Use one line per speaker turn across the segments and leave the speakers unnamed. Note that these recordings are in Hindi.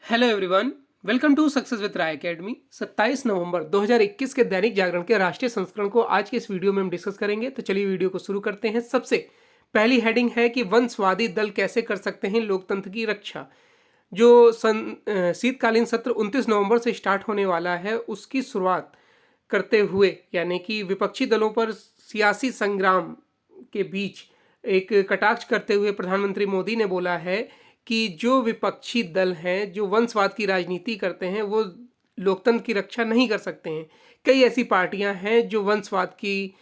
Hello everyone, welcome to success with Rai academy. 27 नवंबर 2021 के दैनिक जागरण के राष्ट्रीय संस्करण को आज के इस वीडियो में हम डिस्कस करेंगे। तो चलिए वीडियो को शुरू करते हैं। सबसे पहली हेडिंग है कि वंशवादी दल कैसे कर सकते हैं लोकतंत्र की रक्षा। जो शीतकालीन सत्र 29 नवंबर से स्टार्ट होने वाला है, उसकी शुरुआत करते हुए यानी कि विपक्षी दलों पर सियासी संग्राम के बीच एक कटाक्ष करते हुए प्रधानमंत्री मोदी ने बोला है कि जो विपक्षी दल हैं, जो वंशवाद की राजनीति करते हैं, वो लोकतंत्र की रक्षा नहीं कर सकते हैं। कई ऐसी पार्टियां हैं जो वंशवाद की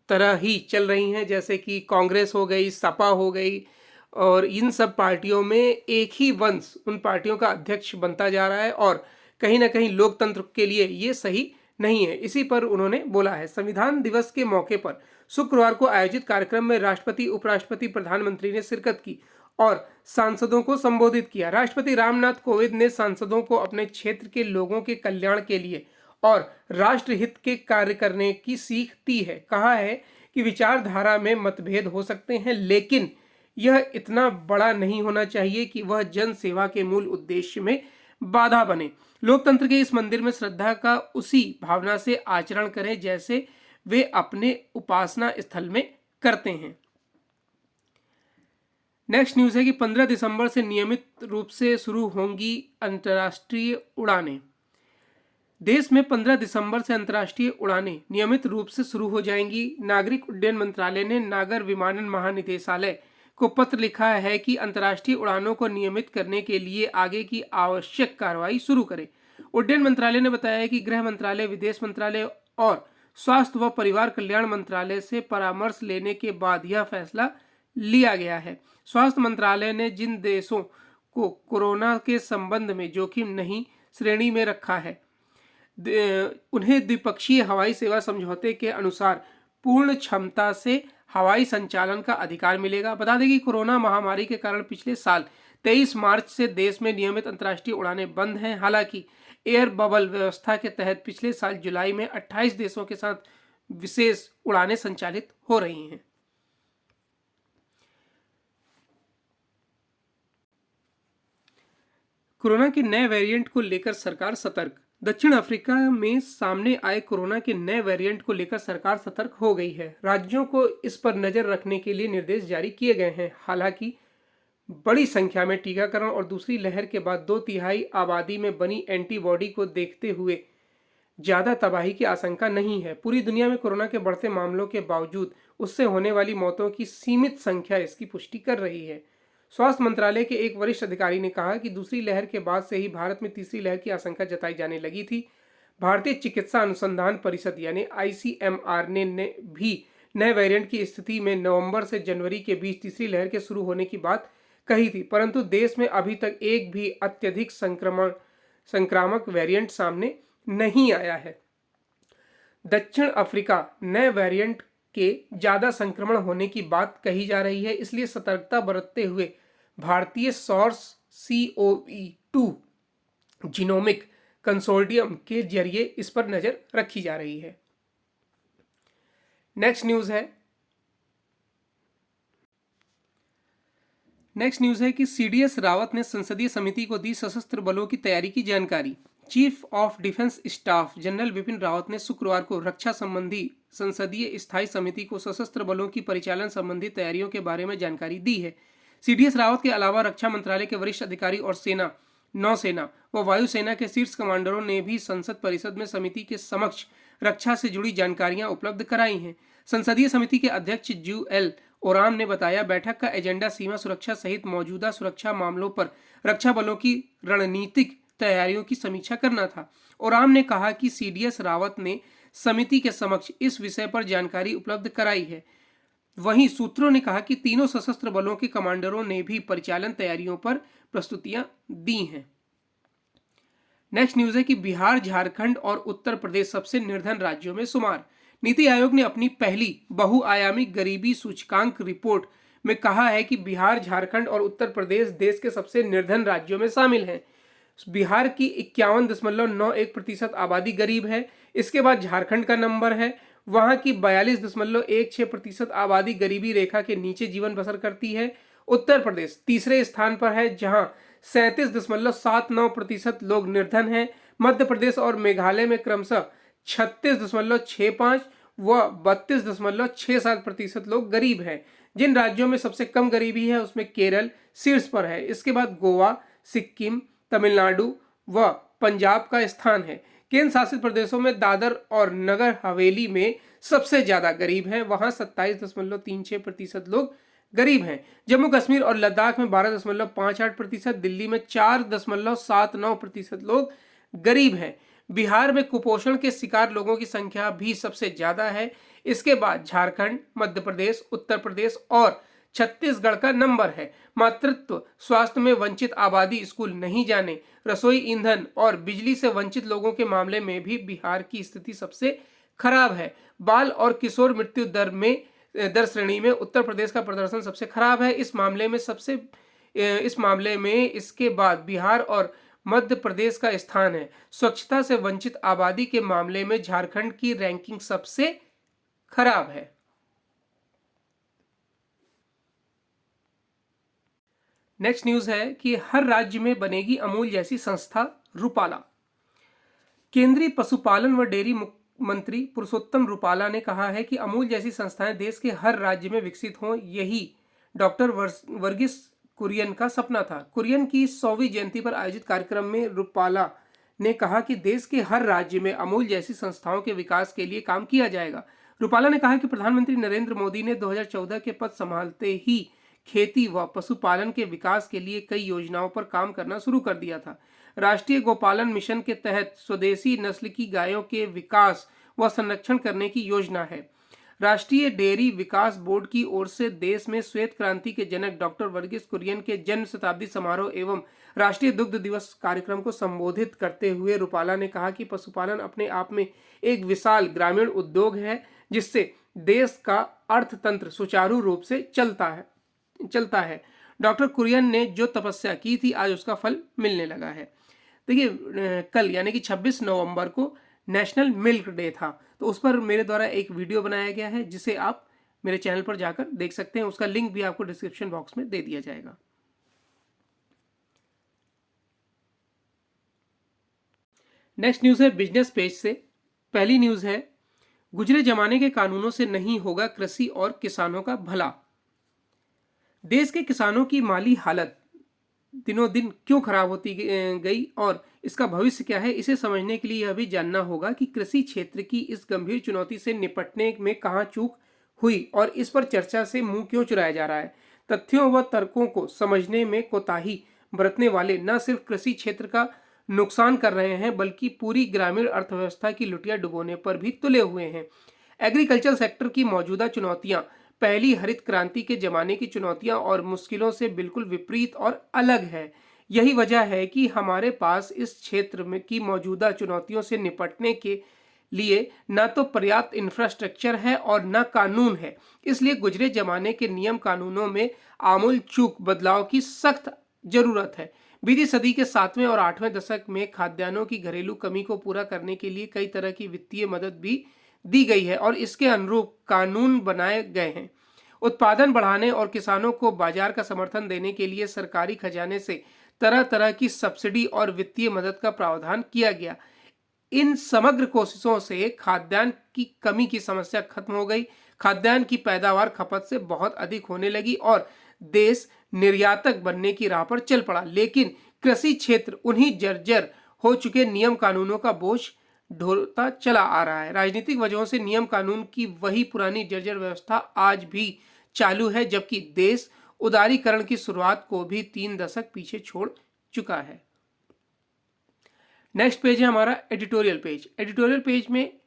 तरह ही चल रही हैं, जैसे कि कांग्रेस हो गई, सपा हो गई, और इन सब पार्टियों में एक ही वंश उन पार्टियों का अध्यक्ष बनता जा रहा है और कहीं ना कहीं लोकतंत्र के लिए ये सही नहीं है। इसी पर उन्होंने बोला है। संविधान दिवस के मौके पर शुक्रवार को आयोजित कार्यक्रम में राष्ट्रपति, उपराष्ट्रपति, प्रधानमंत्री ने शिरकत की और सांसदों को संबोधित किया। राष्ट्रपति रामनाथ कोविंद ने सांसदों को अपने क्षेत्र के लोगों के कल्याण के लिए और राष्ट्रहित के कार्य करने की सीख दी है। कहा है कि विचारधारा में मतभेद हो सकते हैं, लेकिन यह इतना बड़ा नहीं होना चाहिए कि वह जन सेवा के मूल उद्देश्य में बाधा बने। लोकतंत्र के इस मंदिर में श्रद्धा का उसी भावना से आचरण करें जैसे वे अपने उपासना स्थल में करते हैं। नेक्स्ट न्यूज़ है कि 15 दिसंबर से नियमित रूप से शुरू होंगी अंतर्राष्ट्रीय उड़ानें। देश में 15 दिसंबर से अंतर्राष्ट्रीय उड़ानें नियमित रूप से शुरू हो जाएंगी। नागरिक उड्डयन मंत्रालय ने नागर विमानन महानिदेशालय को पत्र लिखा है कि अंतर्राष्ट्रीय उड़ानों को नियमित करने के लिए आगे की आवश्यक कार्रवाई शुरू करे। उड्डयन मंत्रालय ने बताया है कि गृह मंत्रालय, विदेश मंत्रालय और स्वास्थ्य व परिवार कल्याण मंत्रालय से परामर्श लेने के बाद यह फैसला लिया गया है। स्वास्थ्य मंत्रालय ने जिन देशों को कोरोना के संबंध में जोखिम नहीं श्रेणी में रखा है, उन्हें द्विपक्षीय हवाई सेवा समझौते के अनुसार पूर्ण क्षमता से हवाई संचालन का अधिकार मिलेगा। बता दें कि कोरोना महामारी के कारण पिछले साल 23 मार्च से देश में नियमित अंतर्राष्ट्रीय उड़ानें बंद हैं। हालांकि एयर बबल व्यवस्था के तहत पिछले साल जुलाई में 28 देशों के साथ विशेष उड़ानें संचालित हो रही हैं। कोरोना के नए वेरिएंट को लेकर सरकार सतर्क। दक्षिण अफ्रीका में सामने आए कोरोना के नए वेरिएंट को लेकर सरकार सतर्क हो गई है। राज्यों को इस पर नजर रखने के लिए निर्देश जारी किए गए हैं। हालांकि बड़ी संख्या में टीकाकरण और दूसरी लहर के बाद 2/3 आबादी में बनी एंटीबॉडी को देखते हुए ज़्यादा तबाही की आशंका नहीं है। पूरी दुनिया में कोरोना के बढ़ते मामलों के बावजूद उससे होने वाली मौतों की सीमित संख्या इसकी पुष्टि कर रही है। स्वास्थ्य मंत्रालय के एक वरिष्ठ अधिकारी ने कहा कि दूसरी लहर के बाद से ही भारत में तीसरी लहर की आशंका जताई जाने लगी थी। भारतीय चिकित्सा अनुसंधान परिषद यानी ICMR ने भी नए वेरिएंट की स्थिति में नवंबर से जनवरी के बीच तीसरी लहर के शुरू होने की बात कही थी, परंतु देश में अभी तक एक भी अत्यधिक संक्रामक वेरिएंट सामने नहीं आया है। दक्षिण अफ्रीका नए वेरिएंट के ज़्यादा संक्रमण होने की बात कही जा रही है, इसलिए सतर्कता बरतते हुए भारतीय सोर्स COV2 जीनोमिक कंसोर्टियम के जरिए इस पर नजर रखी जा रही है। नेक्स्ट न्यूज़ है कि CDS रावत ने संसदीय समिति को दी सशस्त्र बलों की तैयारी की जानकारी। Chief of defence staff general Bipin Rawat ने शुक्रवार को रक्षा संबंधी संसदीय स्थायी समिति को सशस्त्र बलों की परिचालन संबंधी तैयारियों के बारे में जानकारी दी है। CDS रावत के अलावा रक्षा मंत्रालय के वरिष्ठ अधिकारी और सेना, नौसेना व वायुसेना के शीर्ष कमांडरों ने भी संसद परिषद में समिति के समक्ष रक्षा से जुड़ी जानकारियां उपलब्ध कराई हैं। संसदीय समिति के अध्यक्ष JUL ओराम ने बताया, बैठक का एजेंडा सीमा सुरक्षा सहित मौजूदा सुरक्षा मामलों पर रक्षा बलों की रणनीतिक तैयारियों की समीक्षा करना था। ओराम ने कहा कि CDS रावत ने समिति के समक्ष इस विषय पर जानकारी उपलब्ध कराई है। वहीं सूत्रों ने कहा कि तीनों सशस्त्र बलों के कमांडरों ने भी परिचालन तैयारियों पर प्रस्तुतियां दी हैं। नेक्स्ट न्यूज़ है कि बिहार, झारखंड और उत्तर प्रदेश सबसे निर्धन राज्यों में शुमार। नीति आयोग ने अपनी पहली बहुआयामी गरीबी सूचकांक रिपोर्ट में कहा है कि बिहार, झारखंड और उत्तर प्रदेश देश के सबसे निर्धन राज्यों में शामिल हैं। बिहार की 51.91% आबादी गरीब है। इसके बाद झारखंड का नंबर है, वहां की 42.16% आबादी गरीबी रेखा के नीचे जीवन बसर करती है। उत्तर प्रदेश तीसरे स्थान पर है, जहां 37.79% लोग निर्धन हैं। मध्य प्रदेश और मेघालय में क्रमशः 36.65 व 32.67% लोग गरीब हैं। जिन राज्यों में सबसे कम गरीबी है उसमें केरल शीर्ष पर है। इसके बाद गोवा, सिक्किम, तमिलनाडु व पंजाब का स्थान है। केंद्र शासित प्रदेशों में दादर और नगर हवेली में सबसे ज्यादा गरीब हैं, वहां 27.36% लोग गरीब हैं। जम्मू कश्मीर और लद्दाख में 12.58%, दिल्ली में 4.79% लोग गरीब हैं। बिहार में कुपोषण के शिकार लोगों की संख्या भी सबसे ज्यादा है। इसके बाद झारखंड, मध्य प्रदेश, उत्तर प्रदेश और छत्तीसगढ़ का नंबर है। मातृत्व स्वास्थ्य में वंचित आबादी, स्कूल नहीं जाने, रसोई, ईंधन और बिजली से वंचित लोगों के मामले में भी बिहार की स्थिति सबसे खराब है। बाल और किशोर मृत्यु दर श्रेणी में उत्तर प्रदेश का प्रदर्शन सबसे खराब है। इस मामले में इसके बाद बिहार और मध्य प्रदेश का स्थान है। स्वच्छता से वंचित आबादी के मामले में झारखंड की रैंकिंग सबसे खराब है। नेक्स्ट न्यूज है कि हर राज्य में बनेगी अमूल जैसी संस्था, रूपाला। केंद्रीय पशुपालन व डेयरी मंत्री पुरुषोत्तम रूपाला ने कहा है कि अमूल जैसी संस्थाएं देश के हर राज्य में विकसित हों, यही डॉक्टर वर्गीस कुरियन का सपना था। कुरियन की 100वीं जयंती पर आयोजित कार्यक्रम में रूपाला ने कहा कि देश के हर राज्य में अमूल जैसी संस्थाओं के विकास के लिए काम किया जाएगा। रूपाला ने कहा कि प्रधानमंत्री नरेंद्र मोदी ने 2014 के पद संभालते ही खेती व पशुपालन के विकास के लिए कई योजनाओं पर काम करना शुरू कर दिया था। राष्ट्रीय गौपालन मिशन के तहत स्वदेशी नस्ल की गायों के विकास व संरक्षण करने की योजना है। राष्ट्रीय डेयरी विकास बोर्ड की ओर से देश में श्वेत क्रांति के जनक डॉक्टर वर्गीस कुरियन के जन्म शताब्दी समारोह एवं राष्ट्रीय दुग्ध दिवस कार्यक्रम को संबोधित करते हुए रूपाला ने कहा कि पशुपालन अपने आप में एक विशाल ग्रामीण उद्योग है, जिससे देश का अर्थतंत्र सुचारू रूप से चलता है। डॉक्टर कुरियन ने जो तपस्या की थी, आज उसका फल मिलने लगा है। देखिए, कल यानी कि 26 नवंबर को नेशनल मिल्क डे था, तो उस पर मेरे द्वारा एक वीडियो बनाया गया है, जिसे आप मेरे चैनल पर जाकर देख सकते हैं। उसका लिंक भी आपको डिस्क्रिप्शन बॉक्स में दे दिया जाएगा। नेक्स्ट न्यूज़ है बिजनेस पेज से। पहली न्यूज़ है, गुजरे जमाने के कानूनों से नहीं होगा कृषि और किसानों का भला। देश के किसानों की माली हालत दिनों दिन क्यों खराब होती गई और इसका भविष्य क्या है, इसे समझने के लिए यह भी जानना होगा कि कृषि क्षेत्र की इस गंभीर चुनौती से निपटने में कहां चूक हुई और इस पर चर्चा से मुंह क्यों चुराया जा रहा है। तथ्यों व तर्कों को समझने में कोताही बरतने वाले न सिर्फ कृषि क्षेत्र का नुकसान कर रहे हैं, बल्कि पूरी ग्रामीण अर्थव्यवस्था की लुटिया डुबोने पर भी तुले हुए हैं। एग्रीकल्चर सेक्टर की मौजूदा चुनौतियां पहली हरित क्रांति के जमाने की चुनौतियां और मुश्किलों से बिल्कुल विपरीत और अलग है। यही वजह है कि हमारे पास इस क्षेत्र में की मौजूदा चुनौतियों से निपटने के लिए न तो पर्याप्त इंफ्रास्ट्रक्चर है और न कानून है। इसलिए गुजरे जमाने के नियम कानूनों में आमूल चूक बदलाव की सख्त जरूरत है। बीती सदी के 7वें और 8वें दशक में खाद्यान्नों की घरेलू कमी को पूरा करने के लिए कई तरह की वित्तीय मदद भी दी गई है और इसके अनुरूप कानून बनाए गए हैं। उत्पादन बढ़ाने और किसानों को बाजार का समर्थन देने के लिए सरकारी खजाने से तरह तरह की सब्सिडी और वित्तीय मदद का प्रावधान किया गया। इन समग्र कोशिशों से खाद्यान्न की कमी की समस्या खत्म हो गई। खाद्यान्न की पैदावार खपत से बहुत अधिक होने लगी और देश निर्यातक बनने की राह पर चल पड़ा। लेकिन कृषि क्षेत्र उन्हीं जर्जर हो चुके नियम कानूनों का बोझ ढोता चला आ रहा है। राजनीतिक वजहों से नियम कानून की वही पुरानी जर्जर व्यवस्था आज भी चालू है, जबकि देश उदारीकरण की शुरुआत को भी 3 दशक पीछे छोड़ चुका है। नेक्स्ट पेज है हमारा एडिटोरियल पेज। एडिटोरियल पेज में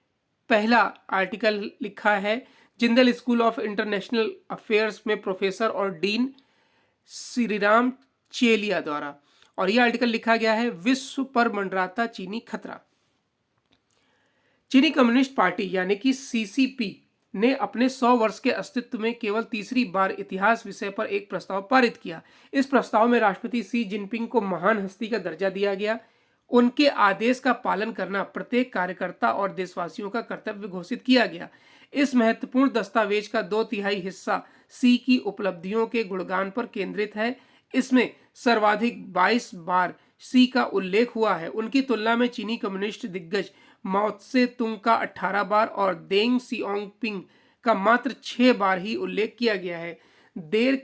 पहला आर्टिकल लिखा है Jindal school of international affairs में प्रोफेसर और डीन श्रीराम चेलिया द्वारा, और यह आर्टिकल लिखा गया है विश्व पर मंडराता चीनी खतरा। चीनी कम्युनिस्ट पार्टी यानी कि सीसीपी ने अपने 100 वर्ष के अस्तित्व में केवल तीसरी बार इतिहास विषय पर एक प्रस्ताव पारित किया। इस प्रस्ताव में राष्ट्रपति शी जिनपिंग को महान हस्ती का दर्जा दिया गया। उनके आदेश का पालन करना प्रत्येक कार्यकर्ता और देशवासियों का कर्तव्य घोषित किया गया। इस महत्वपूर्ण दस्तावेज का 2/3 हिस्सा शी की उपलब्धियों के गुणगान पर केंद्रित है। इसमें सर्वाधिक 22 बार सी का उल्लेख हुआ है। उनकी तुलना में चीनी कम्युनिस्ट दिग्गज माओ त्से तुंग का 18 बार और देंग सिओंगपिंग का मात्र 6 बार ही उल्लेख किया गया है। देंग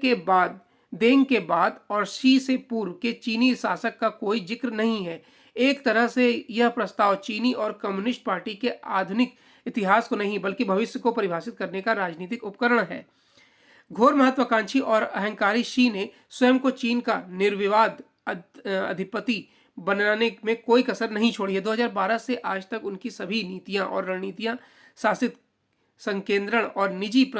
के बाद और शी से पूर्व के चीनी शासक का कोई जिक्र नहीं है। एक तरह से यह प्रस्ताव चीनी और कम्युनिस्ट पार्टी के आधुनिक इतिहास को नहीं बल्कि भविष्य को परिभाषित करने का राजनीतिक उपकरण है। घोर महत्वाकांक्षी और अहंकारी शी ने स्वयं को चीन का निर्विवाद अधिपति बनाने में कोई कसर नहीं छोड़ी है। 2012 से आज तक उनकी सभी नीतियां और रणनीतियां शासित संकेंद्रण और निजी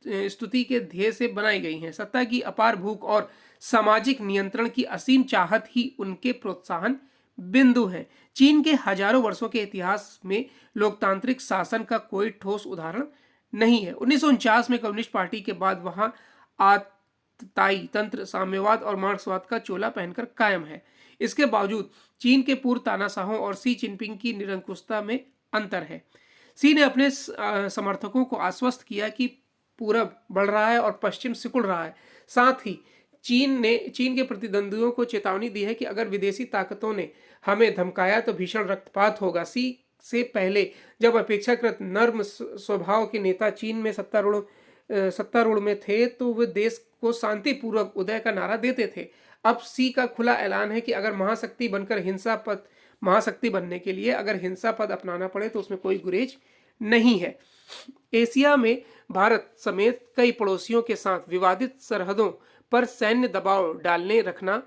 स्तुति के ध्येय से बनाई गई हैं। सत्ता की अपार भूख और सामाजिक नियंत्रण की असीम चाहत ही उनके प्रोत्साहन बिंदु हैं। चीन के हजारों वर्षों के इतिहास में लोकतांत्रिक शासन का कोई ठोस उदाहरण नहीं है। 1949 में कम्युनिस्ट पार्टी के बाद वहां आताई तंत्र साम्यवाद और मार्क्सवाद का चोला पहनकर कायम है। इसके बावजूद चीन के पूर्व तानाशाहों और शी जिनपिंग की निरंकुशता में अंतर है। शी ने अपने समर्थकों को आश्वस्त किया कि पूरब बढ़ रहा है और पश्चिम सिकुड़ रहा है। साथ ही चीन के प्रतिद्वंदियों को चेतावनी दी है कि अगर विदेशी ताकतों ने हमें धमकाया तो भीषण रक्तपात होगा। शी से पहले जब अपेक्षाकृत नर्म स्वभाव के नेता चीन में सत्तारूढ़ में थे तो वे देश को शांतिपूर्वक उदय का नारा देते थे। अब शी का खुला ऐलान है कि अगर महाशक्ति बनने के लिए अगर हिंसा पद अपनाना पड़े तो उसमें कोई गुरेज नहीं है। एशिया में भारत समेत कई पड़ोसियों के साथ विवादित सरहदों पर सैन्य दबाव डालने रखना,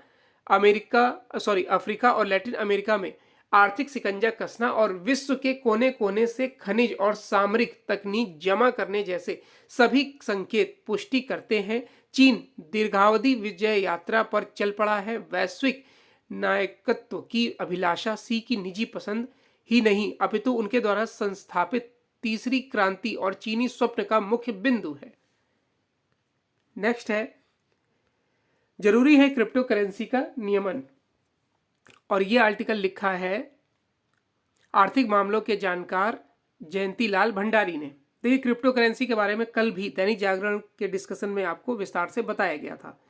अफ्रीका और लैटिन अमेरिका में आर्थिक शिकंजा कसना और विश्व के कोने कोने से खनिज और सामरिक तकनीक जमा करने जैसे सभी संकेत पुष्टि करते हैं चीन दीर्घावधि विजय यात्रा पर चल पड़ा है। वैश्विक नायकत्व की अभिलाषा शी की निजी पसंद ही नहीं अपितु उनके द्वारा संस्थापित तीसरी क्रांति और चीनी स्वप्न का मुख्य बिंदु है। नेक्स्ट है, जरूरी है क्रिप्टो करेंसी का नियमन। और यह आर्टिकल लिखा है आर्थिक मामलों के जानकार जयंतीलाल भंडारी ने। देखिए, क्रिप्टो करेंसी के बारे में कल भी दैनिक जागरण के डिस्कशन में आपको विस्तार से बताया गया था।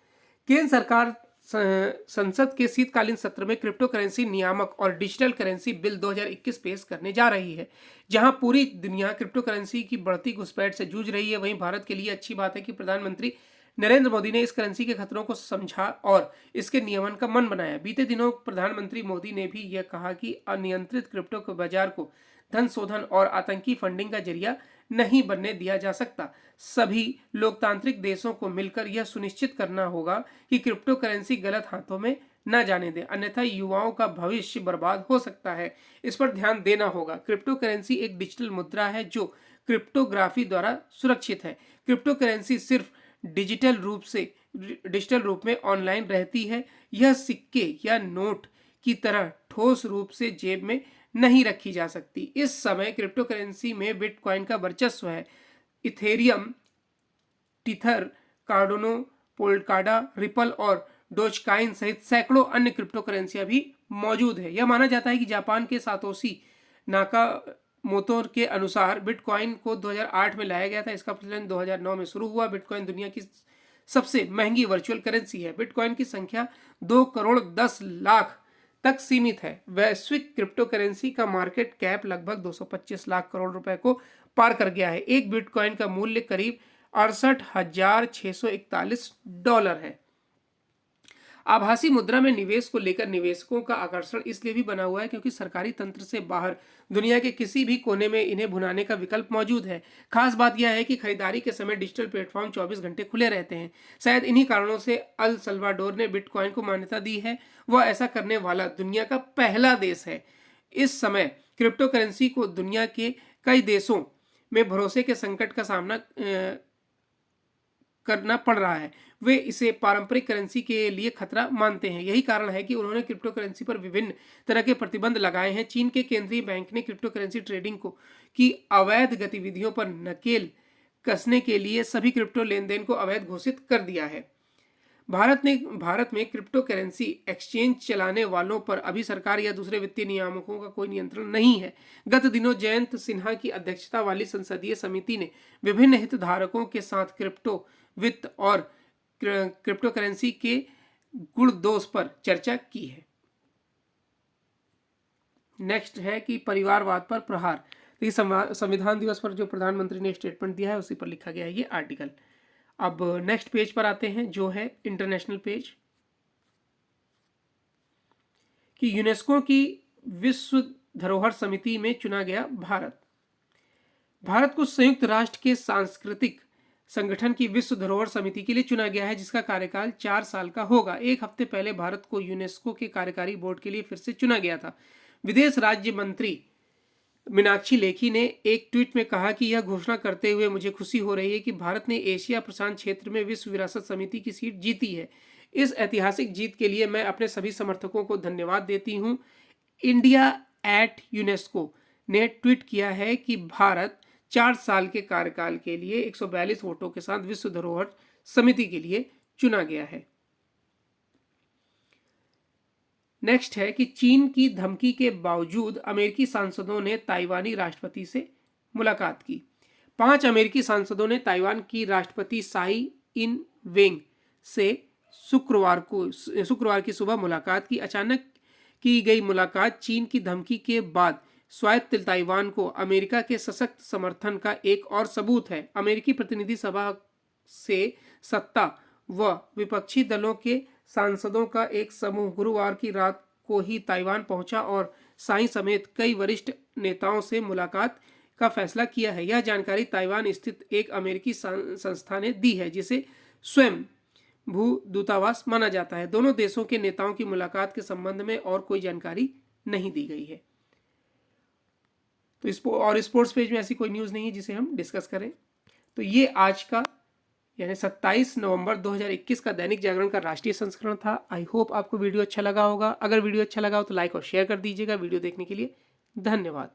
केंद्र सरकार संसद के शीतकालीन सत्र में क्रिप्टो करेंसी नियामक और डिजिटल करेंसी बिल 2021 पेश करने जा रही है। जहां पूरी दुनिया क्रिप्टो करेंसी की बढ़ती घुसपैठ से जूझ रही है, वहीं भारत के लिए अच्छी बात है कि प्रधानमंत्री नरेंद्र मोदी ने इस करेंसी के खतरों को समझा और इसके नियमन का मन बनाया। बीते दिनों प्रधानमंत्री मोदी ने भी यह कहा कि अनियंत्रित क्रिप्टो के बाजार को धन शोधन और आतंकी फंडिंग का जरिया नहीं बनने दिया जा सकता। सभी लोकतांत्रिक देशों को मिलकर यह सुनिश्चित करना होगा कि क्रिप्टो करेंसी गलत हाथों में न जाने दें, अन्यथा युवाओं का भविष्य बर्बाद हो सकता है। इस पर ध्यान देना होगा। क्रिप्टो करेंसी एक डिजिटल मुद्रा है जो क्रिप्टोग्राफी द्वारा सुरक्षित है। क्रिप्टो करेंसी सिर्फ डिजिटल रूप में ऑनलाइन रहती है। यह सिक्के या नोट की तरह ठोस रूप से जेब में नहीं रखी जा सकती। इस समय क्रिप्टो करेंसी में बिटकॉइन का वर्चस्व है। इथेरियम, टीथर, कार्डोनो, पोल्काडा, रिपल और डोजकॉइन सहित सैकड़ों अन्य क्रिप्टो करेंसियां भी मौजूद है। यह माना जाता है कि जापान के सातोशी नाकामोतो के अनुसार बिटकॉइन को 2008 में लाया गया था। इसका प्रचलन 2009 में शुरू हुआ। बिटकॉइन दुनिया की सबसे महंगी वर्चुअल करेंसी है। बिटकॉइन की संख्या 2 करोड़ 10 लाख तक सीमित है। वैश्विक क्रिप्टो करेंसी का मार्केट कैप लगभग 225 लाख करोड़ रुपए को पार कर गया है। एक बिटकॉइन का मूल्य करीब $68,641 है। आभासी मुद्रा में निवेश को लेकर निवेशकों का आकर्षण इसलिए भी बना हुआ है क्योंकि सरकारी तंत्र से बाहर दुनिया के किसी भी कोने में इन्हें भुनाने का विकल्प मौजूद है। खास बात यह है कि खरीदारी के समय डिजिटल प्लेटफॉर्म 24 घंटे खुले रहते हैं। शायद इन्हीं कारणों से अल सल्वाडोर ने बिटकॉइन को मान्यता दी है। वह ऐसा करने वाला दुनिया का पहला देश है। इस समय क्रिप्टो करेंसी को दुनिया के कई देशों में भरोसे के संकट का सामना करना पड़ रहा है। वे इसे पारंपरिक करेंसी के लिए खतरा मानते हैं। यही कारण है कि उन्होंने क्रिप्टो करेंसी पर विभिन्न तरह के प्रतिबंध लगाए हैं। चीन के केंद्रीय बैंक ने क्रिप्टो करेंसी ट्रेडिंग की अवैध गतिविधियों पर नकेल कसने के लिए सभी क्रिप्टो लेनदेन को अवैध घोषित कर दिया है। भारत में क्रिप्टो करेंसी एक्सचेंज चलाने वालों पर अभी सरकार या दूसरे वित्तीय नियामकों का कोई नियंत्रण नहीं है। गत दिनों जयंत सिन्हा की अध्यक्षता वाली संसदीय समिति ने विभिन्न हितधारकों के साथ क्रिप्टो वित्त और क्रिप्टो करेंसी के गुण दोष पर चर्चा की है। नेक्स्ट है कि परिवारवाद पर प्रहार। तो ये संविधान दिवस पर जो प्रधानमंत्री ने स्टेटमेंट दिया है उसी पर लिखा गया है ये आर्टिकल। अब नेक्स्ट पेज पर आते हैं जो है इंटरनेशनल पेज, कि यूनेस्को की विश्व धरोहर समिति में चुना गया भारत। भारत को संयुक्त राष्ट्र के सांस्कृतिक संगठन की विश्व धरोहर समिति के लिए चुना गया है, जिसका कार्यकाल 4 साल का होगा। एक हफ्ते पहले भारत को यूनेस्को के कार्यकारी बोर्ड के लिए फिर से चुना गया था। विदेश राज्य मंत्री मीनाक्षी लेखी ने एक ट्वीट में कहा कि यह घोषणा करते हुए मुझे खुशी हो रही है कि भारत ने एशिया प्रशांत क्षेत्र में विश्व विरासत समिति की सीट जीती है। इस ऐतिहासिक जीत के लिए मैं अपने सभी समर्थकों को धन्यवाद देती हूँ। इंडिया एट यूनेस्को ने ट्वीट किया है कि भारत 4 साल के कार्यकाल के लिए 142 वोटों के साथ विश्व धरोहर समिति के लिए चुना गया है। नेक्स्ट है कि चीन की धमकी के बावजूद अमेरिकी सांसदों ने ताइवानी राष्ट्रपति से मुलाकात की। 5 अमेरिकी सांसदों ने ताइवान की राष्ट्रपति साई इन वेंग से शुक्रवार की सुबह मुलाकात की। अचानक की गई मुलाकात चीन की धमकी के बाद स्वायत्त ताइवान को अमेरिका के सशक्त समर्थन का एक और सबूत है। अमेरिकी प्रतिनिधि सभा से सत्ता व विपक्षी दलों के सांसदों का एक समूह गुरुवार की रात को ही ताइवान पहुंचा और साई समेत कई वरिष्ठ नेताओं से मुलाकात का फैसला किया है। यह जानकारी ताइवान स्थित एक अमेरिकी संस्था ने दी है, जिसे स्वयं भू दूतावास माना जाता है। दोनों देशों के नेताओं की मुलाकात के संबंध में और कोई जानकारी नहीं दी गई है। तो स्पोर्ट्स पेज में ऐसी कोई न्यूज़ नहीं है जिसे हम डिस्कस करें। तो ये आज का यानी 27 नवंबर 2021 का दैनिक जागरण का राष्ट्रीय संस्करण था। आई होप आपको वीडियो अच्छा लगा होगा। अगर वीडियो अच्छा लगा हो तो लाइक और शेयर कर दीजिएगा। वीडियो देखने के लिए धन्यवाद।